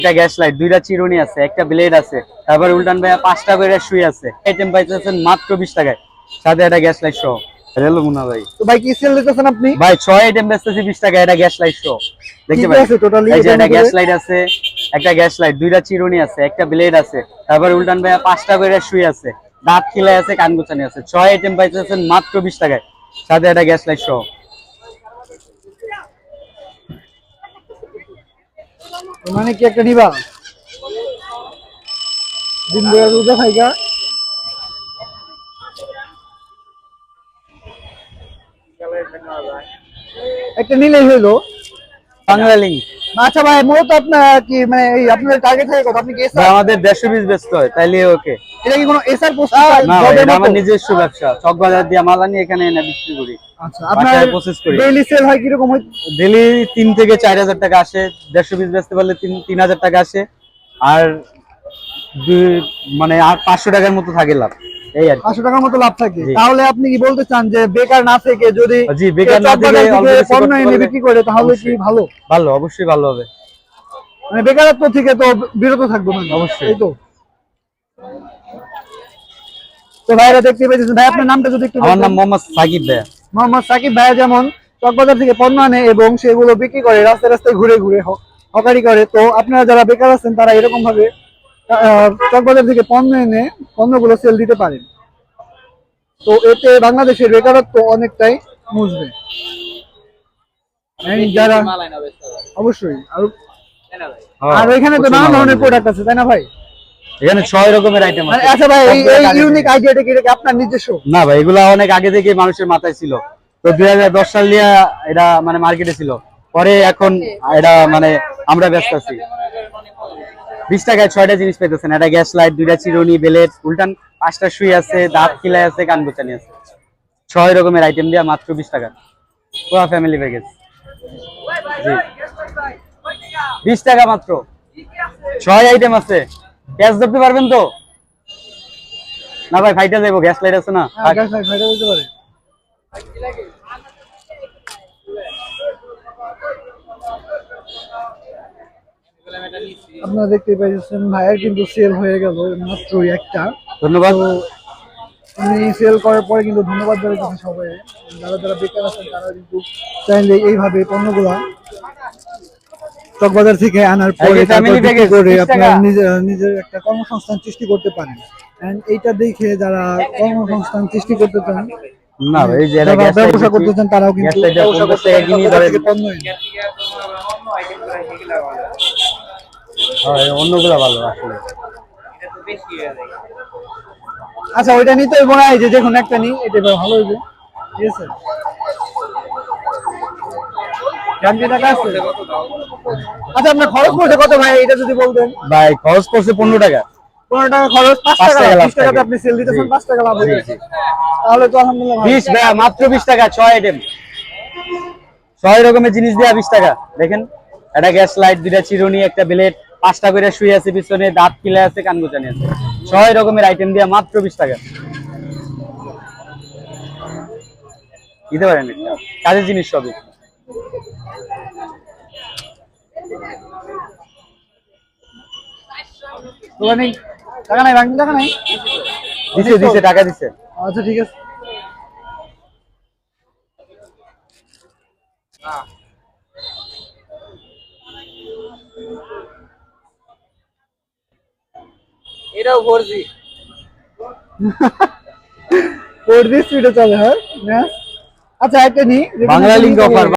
একটা gas light, দুইটা চিরুনি আছে, একটা ব্লেড আছে, তারপর উল্টান ভাইয়া 5টা করে সুই আছে। আইটেম পাইতেছেন মাত্র 20 টাকায়, সাথে একটা গ্যাস লাইট সহ। হ্যালো মুন্না ভাই। তো ভাই কি সেল দিতেছেন আপনি? ভাই 6 আইটেম বেচতেছি 20 টাকা, এটা গ্যাস লাইট সহ। দেখতে পাচ্ছেন আছে টোটালি এই যে একটা গ্যাস লাইট আছে, একটা গ্যাস লাইট, দুইটা চিরুনি আছে, একটা ব্লেড আছে, তারপর উল্টান ভাইয়া 5টা করে সুই আছে, দাঁত খিলাই আছে, কান গোছানি আছে। 6 আইটেম পাইতেছেন মাত্র 20 টাকায়, সাথে একটা গ্যাস লাইট সহ। মানে কি একটা নিবা দিন বেলা রোজা খাইগা একটা নিলেই হইলো বাংলালিংক। আচ্ছা ভাই মূলত আপনার কি মানে এই আপনাদের টার্গেট থাকে কত? আপনি কি ভাই আমাদের 150 পিস বেচতে হয়, তাইলে ওকে। এটা কি কোনো এসআর পোস্ট না ভাই, এটা আমার নিজস্ব ব্যবসা, চক বাজার দিয়ে মাল আনি এখানে এনে বিক্রি করি। আচ্ছা আপনার বাসায় প্রসেস করি। ডেইলি সেল হয় কি রকম হয়? ডেইলি 3 থেকে 4000 টাকা আসে, 150 পিস বেচতে পারলে 3000 টাকা আসে, আর মানে আর 500 টাকার মতো থাকে লাভ, এই আর কি। 500 টাকার মতো লাভ থাকে। জি। তাহলে আপনি কি বলতে চান যে বেকার না থেকে যদি জি, বেকার না থেকে অল্প কিছু পণ্য করতে এনে পারলে বিক্রি করে তাহলে কি অবশ্যই। ভালো? ভালো, অবশ্যই ভালো হবে। মানে বেকারত্ব থেকে তো বিরত থাকবো না অবশ্যই। এই তো। তো ভাইরা দেখতে পেয়েছেন, ভাই আপনার নামটা যদি একটু আমার বলতেন। নাম মোহাম্মদ সাকিব ভাইয়া। মোহাম্মদ সাকিব ভাইয়া যেমন চকবাজার থেকে পণ্য আনে এবং সেগুলো বিক্রি করে রাস্তায় রাস্তায় ঘুরে ঘুরে হকারি করে। তো আপনারা যারা বেকার আছেন তারা এরকম ভাবে চকবাজার থেকে পণ্য এনে পণ্যগুলো সেল দিতে পারেন। তো এতে বাংলাদেশের বেকারত্ব অনেকটাই মুছবে। যারা অবশ্যই আর এখানে তো নানা ধরনের প্রোডাক্ট আছে তাই না ভাই? এখানে 6 রকমের আইটেম আছে। আচ্ছা ভাই এই ইউনিক আইডিয়াটা কি আপনার নিজস্ব? না ভাই, এগুলা অনেক আগে থেকে মানুষের মাথায় ছিল। তো 2010 সাল নিয়ে এটা মানে মার্কেটে ছিল, পরে এখন এটা মানে আমরা ব্যস্ত আছি। 20 টাকায় 6টা জিনিস পেতেছেন, একটা গ্যাস লাইট, দুইটা চিরুনি, ব্লেড, উল্টান 5টা সুই আছে, দাঁত খিলাই আছে, কান গোছানি আছে। 6 রকমের আইটেম দিয়ে মাত্র 20 টাকা, পুরো ফ্যামিলি প্যাকেজ। জি, 20 টাকা মাত্র, 6 আইটেম আছে। গ্যাস ধরতে পারবেন তো? না ভাই, ফাইটা যাবো, গ্যাস লাইট আছে না। বলতে পারে আপনারা দেখতে পাইছেন ভাইয়ের কিন্তু সেল হয়ে গেল মাত্রই একটা। ধন্যবাদ। উনি সেল করার পরে কিন্তু ধন্যবাদ জানাচ্ছি সবাই। যারা যারা বেকার আছেন তারা কিন্তু চাইলে এইভাবে পণ্যগুলা চকবাজার থেকে আনার পরে তারপর বিক্রি করে আপনার নিজের একটা কর্মসংস্থান সৃষ্টি করতে পারেন। এন্ড এইটা দেখে যারা কর্মসংস্থান সৃষ্টি করতে চান, না ভাই, যে এটা গ্যাস ব্যবসা করতে চান, তারাও কিন্তু ব্যবসা করতে পণ্য অন্যগুলা ভালো আসলে। আচ্ছা ওইটা নিতে মনে হয় যে দেখুন একটা নিই, এটা ভালো হইবে। ঠিক আছে, টাকা আছে। আচ্ছা আপনার খরচ পড়ছে কত ভাই, এটা যদি বলতেন? ভাই খরচ পড়ছে 15 টাকা। 15 টাকা খরচ, 5 টাকা 20 টাকাতে আপনি সেল দিতেছেন, 5 টাকা লাভ হয়ে যাচ্ছে। তাহলে তো আলহামদুলিল্লাহ 20 ভাই, মাত্র 20 টাকা, 6 আইটেম, 6 রকমের জিনিস দিয়ে 20 টাকা। দেখেন, একটা গ্যাস লাইট, দুইটা চিরুনি, একটা ব্লেড, 5টা করে শুয়ে আছে পিছনে, দাঁত কিলা আছে, কান গোছানি আছে। 6 রকমের আইটেম দিয়ে মাত্র 20 টাকা দিতে পারেন। একটা কাজের জিনিস সবই। দোকানে টাকা নাই, ব্যাংকে টাকা নাই? দিছে টাকা দিছে। আচ্ছা ঠিক আছে। এটাও 4G 4G স্পিডে চলে, হ্যাঁ। আচ্ছা একটা নি বাংলালিংক অফার।